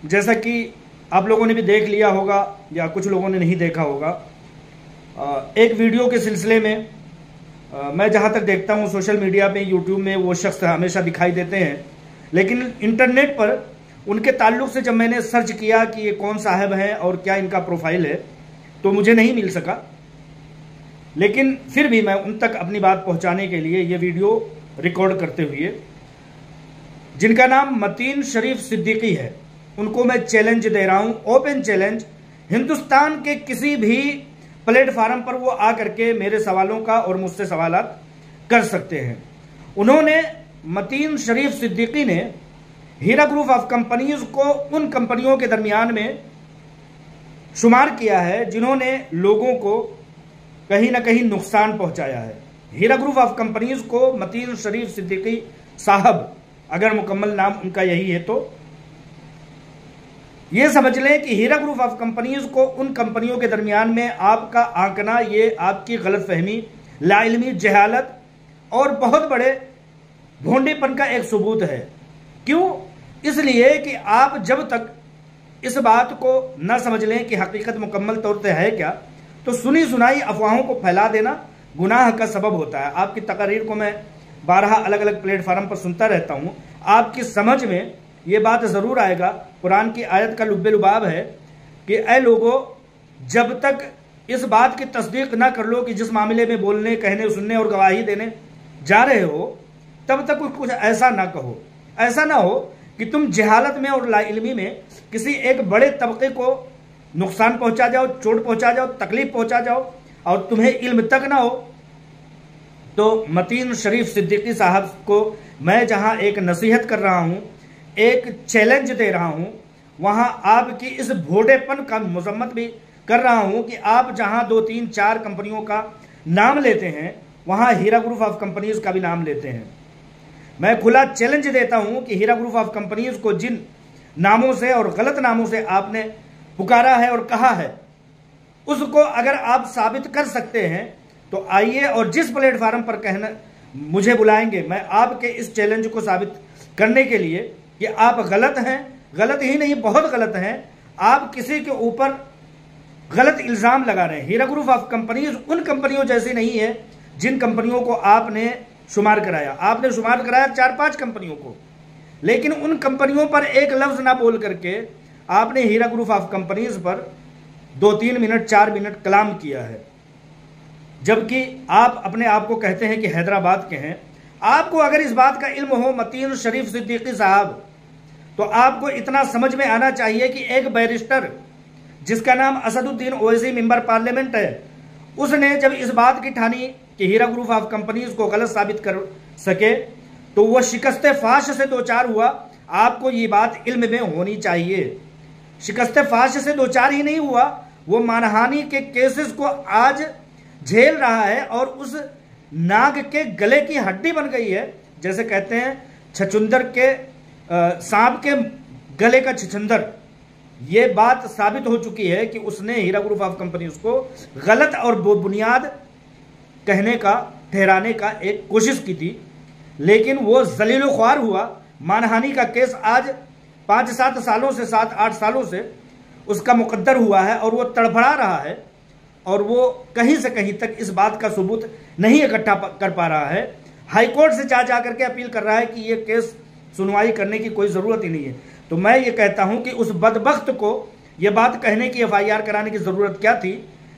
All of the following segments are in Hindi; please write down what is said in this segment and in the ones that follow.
जैसा कि आप लोगों ने भी देख लिया होगा या कुछ लोगों ने नहीं देखा होगा, एक वीडियो के सिलसिले में मैं जहां तक देखता हूं सोशल मीडिया पे, यूट्यूब में वो शख्स हमेशा दिखाई देते हैं, लेकिन इंटरनेट पर उनके ताल्लुक से जब मैंने सर्च किया कि ये कौन साहब हैं और क्या इनका प्रोफाइल है, तो मुझे नहीं मिल सका। लेकिन फिर भी मैं उन तक अपनी बात पहुंचाने के लिए ये वीडियो रिकॉर्ड करते हुए, जिनका नाम मतीन शरीफ सिद्दीकी है, उनको मैं चैलेंज दे रहा हूं, ओपन चैलेंज। हिंदुस्तान के किसी भी प्लेटफार्म पर वो आकर के मेरे सवालों का और मुझसे सवालात कर सकते हैं। उन्होंने, मतीन शरीफ सिद्दीकी ने हीरा ग्रुप ऑफ कंपनीज को उन कंपनियों के दरमियान में शुमार किया है जिन्होंने लोगों को कहीं ना कहीं नुकसान पहुंचाया है। हीरा ग्रुप ऑफ कंपनीज को मतीन शरीफ सिद्दीकी साहब, अगर मुकम्मल नाम उनका यही है, तो ये समझ लें कि हीरा ग्रुप ऑफ कंपनीज को उन कंपनियों के दरमियान में आपका आंकना, ये आपकी गलतफहमी, लाइल्मी, जहालत और बहुत बड़े भोंडेपन का एक सबूत है। क्यों? इसलिए कि आप जब तक इस बात को न समझ लें कि हकीकत मुकम्मल तौर पर है क्या, तो सुनी सुनाई अफवाहों को फैला देना गुनाह का सबब होता है। आपकी तकरीर को मैं 12 अलग अलग प्लेटफार्म पर सुनता रहता हूं, आपकी समझ में ये बात जरूर आएगा। कुरान की आयत का लुब्बे लुबाब है कि ऐ लोगों, जब तक इस बात की तस्दीक ना कर लो कि जिस मामले में बोलने, कहने, सुनने और गवाही देने जा रहे हो, तब तक कुछ ऐसा ना कहो। ऐसा ना हो कि तुम जहालत में और लाइल्मी में किसी एक बड़े तबके को नुकसान पहुंचा जाओ, चोट पहुंचा जाओ, तकलीफ पहुंचा जाओ और तुम्हें इल्म तक ना हो। तो मतीन शरीफ सिद्दीकी साहब को मैं जहां एक नसीहत कर रहा हूं, एक चैलेंज दे रहा हूं, वहां आपकी इस भोडेपन का मजम्मत भी कर रहा हूं कि आप जहां 2, 3, 4 कंपनियों का नाम लेते हैं, वहां हीरा ग्रुप ऑफ कंपनीज का भी नाम लेते हैं। मैं खुला चैलेंज देता हूं कि हीरा ग्रुप ऑफ कंपनीज को जिन नामों से और गलत नामों से आपने पुकारा है और कहा है, उसको अगर आप साबित कर सकते हैं तो आइए, और जिस प्लेटफार्म पर कहना मुझे बुलाएंगे, मैं आपके इस चैलेंज को साबित करने के लिए कि आप गलत हैं, गलत ही नहीं बहुत गलत हैं, आप किसी के ऊपर गलत इल्जाम लगा रहे हैं। हीरा ग्रुप ऑफ कंपनीज उन कंपनियों जैसी नहीं है जिन कंपनियों को आपने शुमार कराया। आपने शुमार कराया 4-5 कंपनियों को, लेकिन उन कंपनियों पर एक लफ्ज ना बोल करके आपने हीरा ग्रुप ऑफ कंपनीज पर 2-3 मिनट, 4 मिनट कलाम किया है, जबकि आप अपने आप को कहते हैं कि हैदराबाद के हैं। आपको अगर इस बात का इल्म हो मतीन शरीफ सिद्दीकी साहब, तो आपको इतना समझ में आना चाहिए कि एक बैरिस्टर जिसका नाम असदुद्दीन ओवैसी मेंबर पार्लियामेंट है, उसने जब इस बात की ठानी कि हीरा ग्रुप ऑफ कंपनीज को गलत साबित कर सके, तो वह शिकस्ते फाश से 2-4 हुआ। आपको ये बात इल्म में होनी चाहिए। शिकस्ते फाश से 2-4 ही नहीं हुआ, वो मानहानि के केसेस को आज झेल रहा है और उस नाग के गले की हड्डी बन गई है। जैसे कहते हैं छछुंदर के सांप के गले का छछुंदर, ये बात साबित हो चुकी है कि उसने हीरा ग्रुप ऑफ कंपनीज को गलत और बुनियाद कहने का, ठहराने का एक कोशिश की थी, लेकिन वो जलीलो ख्वार हुआ। मानहानि का केस आज 5-7 सालों से, 7-8 सालों से उसका मुकद्दर हुआ है और वो तड़फड़ा रहा है और वो कहीं से कहीं तक इस बात का सबूत नहीं इकट्ठा कर पा रहा है। हाईकोर्ट से जा करके अपील कर रहा है कि ये केस सुनवाई करने की कोई जरूरत ही नहीं है। तो मैं ये कहता हूं कि उस बदबख्त को ये बात कहने की, FIR कराने की जरूरत क्या थी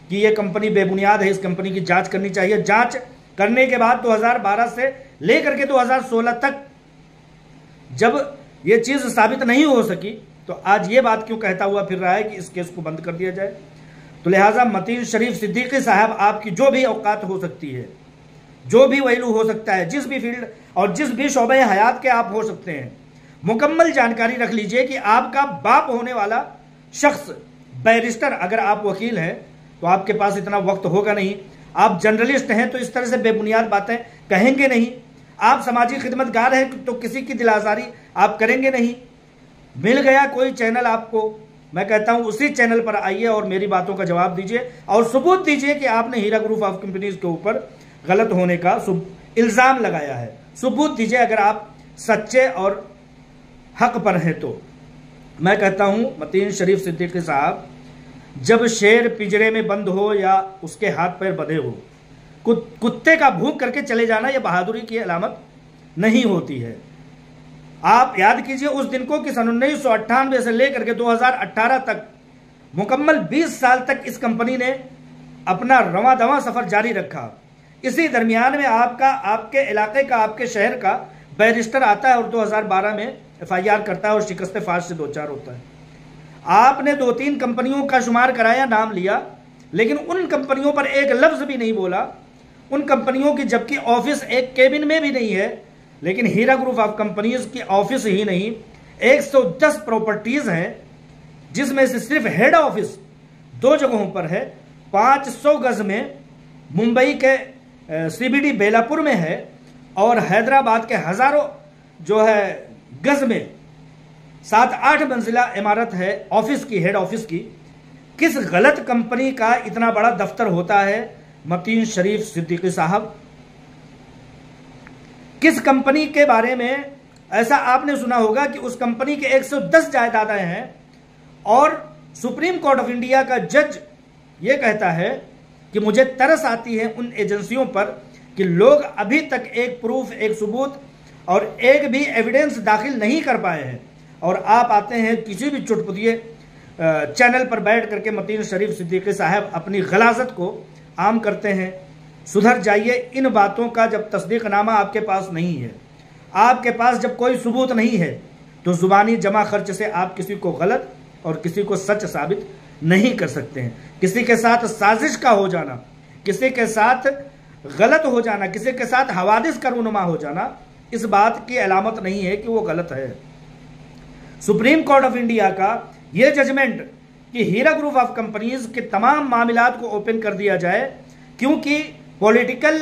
कि ये कंपनी बेबुनियाद है, इस कंपनी की जांच करनी चाहिए। जांच करने के बाद 2012 से लेकर के 2016 तक जब ये चीज साबित नहीं हो सकी, तो आज ये बात क्यों कहता हुआ फिर रहा है कि इस केस को बंद कर दिया जाए। तो लिहाजा मतीन शरीफ सिद्दीकी साहब, आपकी जो भी औकात हो सकती है, जो भी वैल्यू हो सकता है, जिस भी फील्ड और जिस भी शोबे हयात के आप हो सकते हैं, मुकम्मल जानकारी रख लीजिए कि आपका बाप होने वाला शख्स बैरिस्टर, अगर आप वकील हैं तो आपके पास इतना वक्त होगा नहीं। आप जर्नलिस्ट हैं तो इस तरह से बेबुनियाद बातें कहेंगे नहीं। आप समाजी खिदमतगार हैं तो किसी की दिलासारी आप करेंगे नहीं। मिल गया कोई चैनल आपको, मैं कहता हूं उसी चैनल पर आइए और मेरी बातों का जवाब दीजिए और सबूत दीजिए कि आपने हीरा ग्रुप ऑफ कंपनीज के ऊपर गलत होने का इल्जाम लगाया है। सबूत दीजिए अगर आप सच्चे और हक पर हैं तो। मैं कहता हूं मतीन शरीफ सिद्दीकी साहब, जब शेर पिंजरे में बंद हो या उसके हाथ पैर बंधे हो, कुत्ते का भूख करके चले जाना यह बहादुरी की अलामत नहीं होती है। आप याद कीजिए उस दिन को कि सन 1998 से लेकर के 2018 तक मुकम्मल 20 साल तक इस कंपनी ने अपना रवां-दवां सफर जारी रखा। इसी दरमियान में आपके इलाके का, आपके शहर का बैरिस्टर आता है और 2012 में FIR करता है और शिकस्त फाश से 2-4 होता है। आपने 2-3 कंपनियों का शुमार कराया, नाम लिया, लेकिन उन कंपनियों पर एक लफ्ज भी नहीं बोला। उन कंपनियों की जबकि ऑफिस एक केबिन में भी नहीं है, लेकिन हीरा ग्रुप ऑफ कंपनीज की ऑफिस ही नहीं 110 प्रॉपर्टीज हैं, जिसमें से सिर्फ हेड ऑफिस 2 जगहों पर है। 500 गज में मुंबई के CBD बेलापुर में है और हैदराबाद के हजारों जो है गज में 7-8 मंजिला इमारत है ऑफिस की, हेड ऑफिस की। किस गलत कंपनी का इतना बड़ा दफ्तर होता है मतीन शरीफ सिद्दीकी साहब? किस कंपनी के बारे में ऐसा आपने सुना होगा कि उस कंपनी के 110 जायदादें हैं और सुप्रीम कोर्ट ऑफ इंडिया का जज यह कहता है कि मुझे तरस आती है उन एजेंसियों पर कि लोग अभी तक एक प्रूफ, एक सबूत और एक भी एविडेंस दाखिल नहीं कर पाए हैं, और आप आते हैं किसी भी चुटपुटिए चैनल पर बैठ करके मतीन शरीफ सिद्दीकी साहब अपनी गलाजत को आम करते हैं। सुधर जाइए। इन बातों का जब तस्दीकनामा आपके पास नहीं है, आपके पास जब कोई सबूत नहीं है, तो जुबानी जमा खर्च से आप किसी को गलत और किसी को सच साबित नहीं कर सकते हैं। किसी के साथ साजिश का हो जाना, किसी के साथ गलत हो जाना, किसी के साथ हवादिस का रूनुमा हो जाना, इस बात की अलामत नहीं है कि वो गलत है। सुप्रीम कोर्ट ऑफ इंडिया का यह जजमेंट कि हीरा ग्रुप ऑफ कंपनीज के तमाम मामलात को ओपन कर दिया जाए, क्योंकि पॉलिटिकल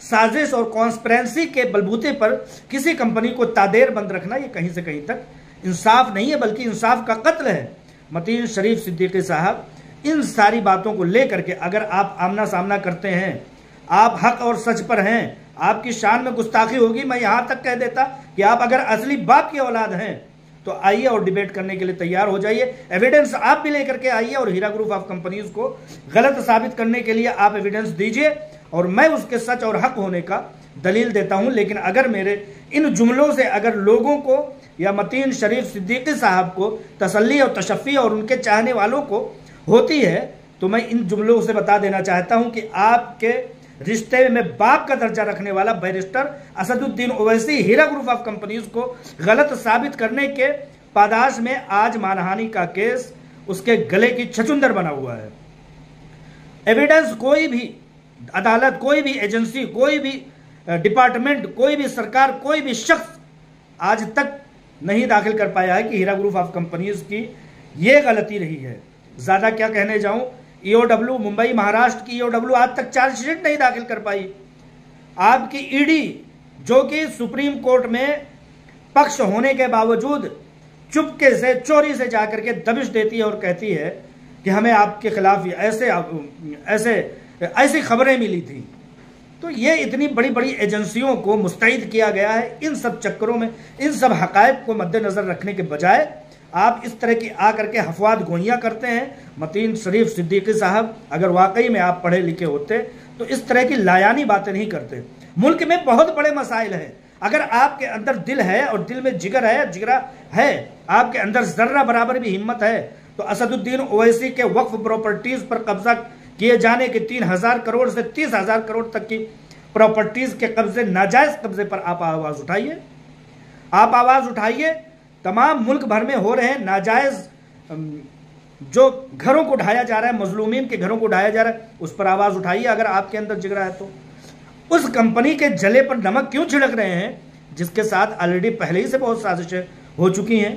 साजिश और कॉन्स्पिरेंसी के बलबूते पर किसी कंपनी को तादेर बंद रखना, यह कहीं से कहीं तक इंसाफ नहीं है, बल्कि इंसाफ का कत्ल है। मतीन शरीफ सिद्दीकी साहब, इन सारी बातों को लेकर के अगर आप आमना सामना करते हैं, आप हक और सच पर हैं, आपकी शान में गुस्ताखी होगी। मैं यहां तक कह देता कि आप अगर असली बाप की औलाद हैं तो आइए और डिबेट करने के लिए तैयार हो जाइए। एविडेंस आप भी लेकर के आइए और हीरा ग्रुप ऑफ कंपनीज को गलत साबित करने के लिए आप एविडेंस दीजिए और मैं उसके सच और हक होने का दलील देता हूं। लेकिन अगर मेरे इन जुमलों से अगर लोगों को या मतीन शरीफ सिद्दीकी साहब को तसल्ली और तशफ़ी और उनके चाहने वालों को होती है, तो मैं इन जुमलों से बता देना चाहता हूं कि आपके रिश्ते में बाप का दर्जा रखने वाला barrister Asaduddin Owaisi Heera group of companies को गलत साबित करने के पादाश में आज मानहानि का केस उसके गले की छचुंदर बना हुआ है। एविडेंस कोई भी अदालत, कोई भी एजेंसी, कोई भी डिपार्टमेंट, कोई भी सरकार, कोई भी शख्स आज तक नहीं दाखिल कर पाया है कि हीरा ग्रुप ऑफ कंपनीज की यह गलती रही है। ज्यादा क्या कहने जाऊं, EOW मुंबई महाराष्ट्र की EOW आज तक चार्जशीट नहीं दाखिल कर पाई। आपकी ED जो कि सुप्रीम कोर्ट में पक्ष होने के बावजूद चुपके से, चोरी से जाकर के दबिश देती है और कहती है कि हमें आपके खिलाफ ऐसी खबरें मिली थी। तो ये इतनी बड़ी बड़ी एजेंसियों को मुस्तैद किया गया है। इन सब चक्करों में, इन सब हकायक को मद्देनजर रखने के बजाय आप इस तरह की आकर के हफवाद गोइयां करते हैं। मतीन शरीफ सिद्दीकी साहब, अगर वाकई में आप पढ़े लिखे होते तो इस तरह की लायानी बातें नहीं करते। मुल्क में बहुत बड़े मसाइल हैं। अगर आपके अंदर दिल है और दिल में जिगर है, आपके अंदर जर्रा बराबर भी हिम्मत है, तो असदुद्दीन ओवैसी के वक्फ प्रॉपर्टीज पर कब्जा किए जाने के 3,000 करोड़ से 30,000 करोड़ तक की प्रॉपर्टीज के कब्जे, नाजायज कब्जे पर आप आवाज उठाइए। आप आवाज उठाइए। तमाम मुल्क भर में हो रहे हैं नाजायज जो घरों को ढाया जा रहा है, मजलूमीन के घरों को ढाया जा रहा है, उस पर आवाज उठाइए अगर आपके अंदर जिगरा है तो। उस कंपनी के जले पर नमक क्यों छिड़क रहे हैं जिसके साथ ऑलरेडी पहले ही से बहुत साजिशें हो चुकी हैं,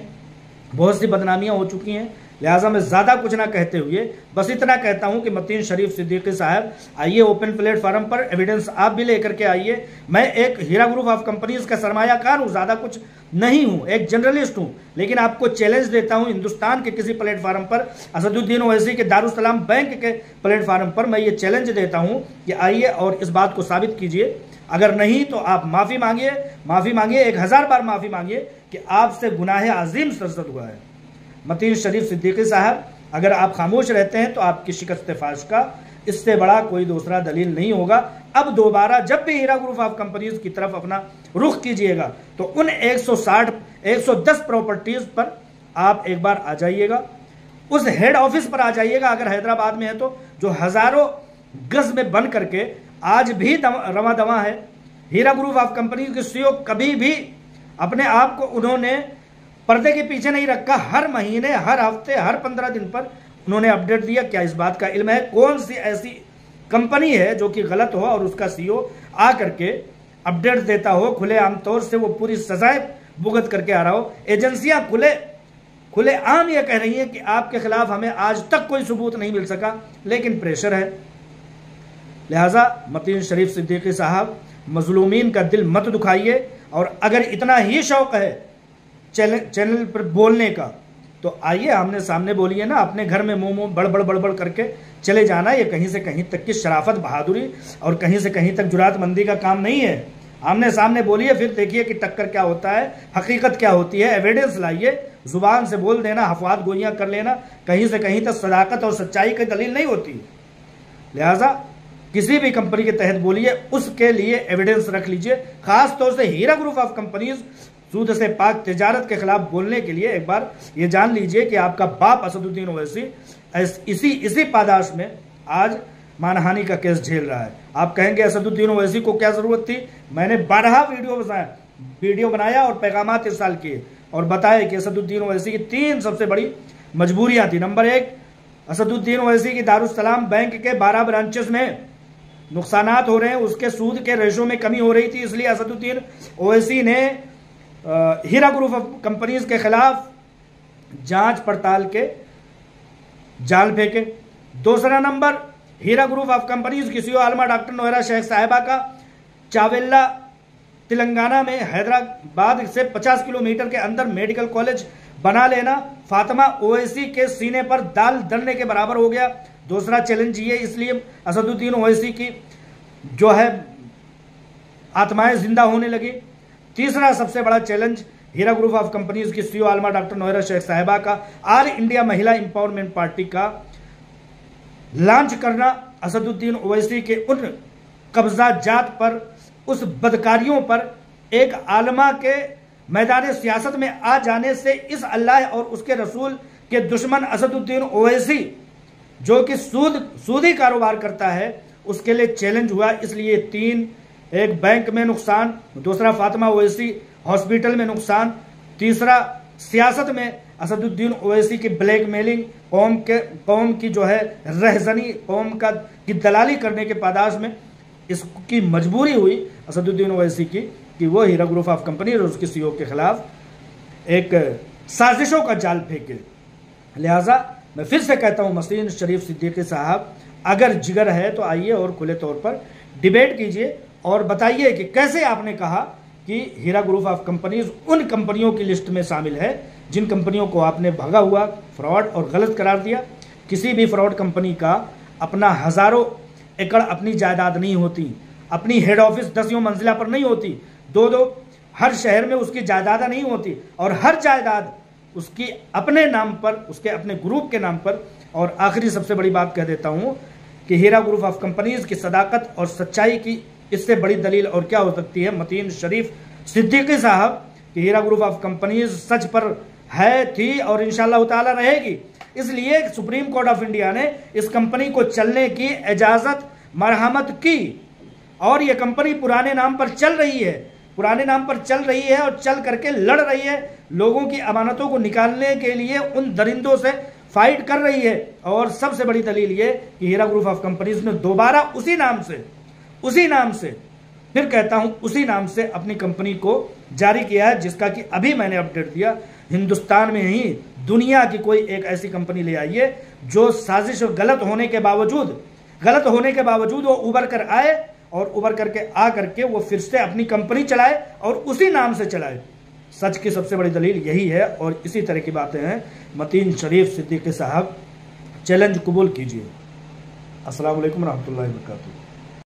बहुत सी बदनामियां हो चुकी हैं। लिहाजा मैं ज्यादा कुछ ना कहते हुए बस इतना कहता हूं कि मतीन शरीफ सिद्दीकी साहब, आइए ओपन प्लेटफॉर्म पर, एविडेंस आप भी लेकर के आइए। मैं एक हीरा ग्रुप ऑफ कंपनीज का सरमायाकार हूं, ज्यादा कुछ नहीं हूं, एक जर्नलिस्ट हूं, लेकिन आपको चैलेंज देता हूं हिंदुस्तान के किसी प्लेटफॉर्म पर, असदुद्दीन ओवैसी के दारुसलाम बैंक के प्लेटफॉर्म पर मैं ये चैलेंज देता हूं कि आइए और इस बात को साबित कीजिए। अगर नहीं तो आप माफी मांगिए, 1000 बार माफी मांगिए कि आपसे गुनाह अजीम सरजद हुआ है। मतीन शरीफ सिद्दीकी साहब, अगर आप खामोश रहते हैं तो आपकी शिकस्त फाश का इससे बड़ा कोई दूसरा दलील नहीं होगा। अब दोबारा जब भी हीरा ग्रुप ऑफ कंपनीज की तरफ अपना रुख कीजिएगा तो उन 110 प्रॉपर्टीज पर आप एक बार आ जाइएगा, उस हेड ऑफिस पर आ जाइएगा अगर हैदराबाद में है तो, जो हजारों गज में बन करके आज भी रवा दवा है। हीरा ग्रुप ऑफ कंपनी के सीईओ कभी भी अपने आप को उन्होंने पर्दे के पीछे नहीं रखा। हर महीने, हर हफ्ते, हर 15 दिन पर उन्होंने अपडेट दिया। क्या इस बात का इल्म है? कौन सी ऐसी कंपनी है जो कि गलत हो और उसका सीईओ आ करके अपडेट देता हो, खुलेआम तौर से वो पूरी सजाएं भुगत करके आ रहा हो। एजेंसियां खुलेआम ये कह रही हैं कि आपके खिलाफ हमें आज तक कोई सबूत नहीं मिल सका, लेकिन प्रेशर है। लिहाजा मतीन शरीफ सिद्दीकी साहब, मजलूमीन का दिल मत दुखाइए, और अगर इतना ही शौक है चैनल पर बोलने का तो आइए आमने सामने बोलिए ना। अपने घर में मुंह बड़बड़ करके चले जाना ये कहीं से कहीं तक की शराफत, बहादुरी और कहीं से कहीं तक जुरातमंदी का काम नहीं है। आमने सामने बोलिए, फिर देखिए कि टक्कर क्या होता है, हकीकत क्या होती है। एविडेंस लाइए, जुबान से बोल देना, हफवात गोइयां कर लेना कहीं से कहीं तक सदाकत और सच्चाई की दलील नहीं होती। लिहाजा किसी भी कंपनी के तहत बोलिए, उसके लिए एविडेंस रख लीजिए। खास तौर से हीरा ग्रुप ऑफ कंपनीज सूद से पाक तिजारत के खिलाफ बोलने के लिए एक बार ये जान लीजिए कि आपका बाप असदुद्दीन ओवैसी इसी पादाश में आज मानहानि का केस झेल रहा है। आप कहेंगे असदुद्दीन ओवैसी को क्या जरूरत थी? मैंने 12 वीडियो बनाया और पैगामात इरसाल किए और बताया कि असदुद्दीन ओवैसी की 3 सबसे बड़ी मजबूरियां थी। नंबर 1, असदुद्दीन ओवैसी की दारुस्सलाम बैंक के 12 ब्रांचेस में नुकसानात हो रहे हैं, उसके सूद के रेशो में कमी हो रही थी, इसलिए असदुद्दीन ओवैसी ने हीरा ग्रुप ऑफ कंपनीज के खिलाफ जांच पड़ताल के जाल फेंके। दूसरा number, Heera group of companies की सीईओ आलमा डॉक्टर नोहरा शेख साहिबा का चावेल्ला तेलंगाना में हैदराबाद से 50 किलोमीटर के अंदर मेडिकल कॉलेज बना लेना फातिमा ओवैसी के सीने पर दाल दलने के बराबर हो गया। दूसरा चैलेंज ये, इसलिए असदुद्दीन ओवैसी की जो है आत्माएं जिंदा होने लगी। तीसरा सबसे बड़ा challenge, Heera group of companies की सीईओ आलमा डॉक्टर नोहरा शेख साहिबा का all India Mahila empowerment party का लॉन्च करना, असदुद्दीन ओवैसी के उन कब्जा जात पर, उस बदकारियों पर एक आलमा के मैदान सियासत में आ जाने से इस अल्लाह और उसके रसूल के दुश्मन असदुद्दीन ओवैसी जो कि सूदी कारोबार करता है उसके लिए चैलेंज हुआ। इसलिए 3, एक बैंक में नुकसान, दूसरा फातिमा ओवैसी हॉस्पिटल में नुकसान, तीसरा सियासत में असदुद्दीन ओवैसी की ब्लैकमेलिंग, कौम की जो है रहजनी, कौम की दलाली करने के पादाश में इसकी मजबूरी हुई असदुद्दीन ओवैसी की कि वो हीरा ग्रुप ऑफ कंपनी और उसके सीईओ के खिलाफ एक साजिशों का जाल फेंके। लिहाजा मैं फिर से कहता हूं, मतीन शरीफ सिद्दीकी साहब, अगर जिगर है तो आइए और खुले तौर पर डिबेट कीजिए और बताइए कि कैसे आपने कहा कि हीरा ग्रुप ऑफ कंपनीज उन कंपनियों की लिस्ट में शामिल है जिन कंपनियों को आपने भगा हुआ, फ्रॉड और गलत करार दिया। किसी भी फ्रॉड कंपनी का अपना हजारों एकड़ अपनी जायदाद नहीं होती, अपनी हेड ऑफिस 10 मंजिला पर नहीं होती, 2 हर शहर में उसकी जायदाद नहीं होती, और हर जायदाद उसकी अपने नाम पर, उसके अपने ग्रुप के नाम पर। और आखिरी सबसे बड़ी बात कह देता हूं कि हीरा ग्रुप ऑफ कंपनीज की सदाकत और सच्चाई की इससे बड़ी दलील और क्या हो सकती है? मतीन शरीफ सिद्दीकी साहब कि हीरा ग्रुप ऑफ कंपनीज सच पर है, थी और इंशाअल्लाह ताला रहेगी। इसलिए सुप्रीम कोर्ट ऑफ इंडिया ने इस कंपनी को चलने की इजाजत मरहमत की, और यह कंपनी पुराने नाम पर चल रही है, पुराने नाम पर चल रही है और चल करके लड़ रही है, लोगों की अमानतों को निकालने के लिए उन दरिंदों से फाइट कर रही है। और सबसे बड़ी दलील ये कि हीरा ग्रुप ऑफ कंपनीज ने दोबारा उसी नाम से फिर कहता हूं उसी नाम से अपनी कंपनी को जारी किया है, जिसका कि अभी मैंने अपडेट दिया। हिंदुस्तान में ही दुनिया की कोई एक ऐसी कंपनी ले आइए जो साजिश गलत होने के बावजूद वो उभर कर आए और उभर करके आ करके वो फिर से अपनी कंपनी चलाए और उसी नाम से चलाए। सच की सबसे बड़ी दलील यही है और इसी तरह की बातें हैं। मतीन शरीफ सिद्दीकी साहब, चैलेंज कबूल कीजिए। अस्सलाम वालेकुम रहमतुल्लाहि व बरकातुहू।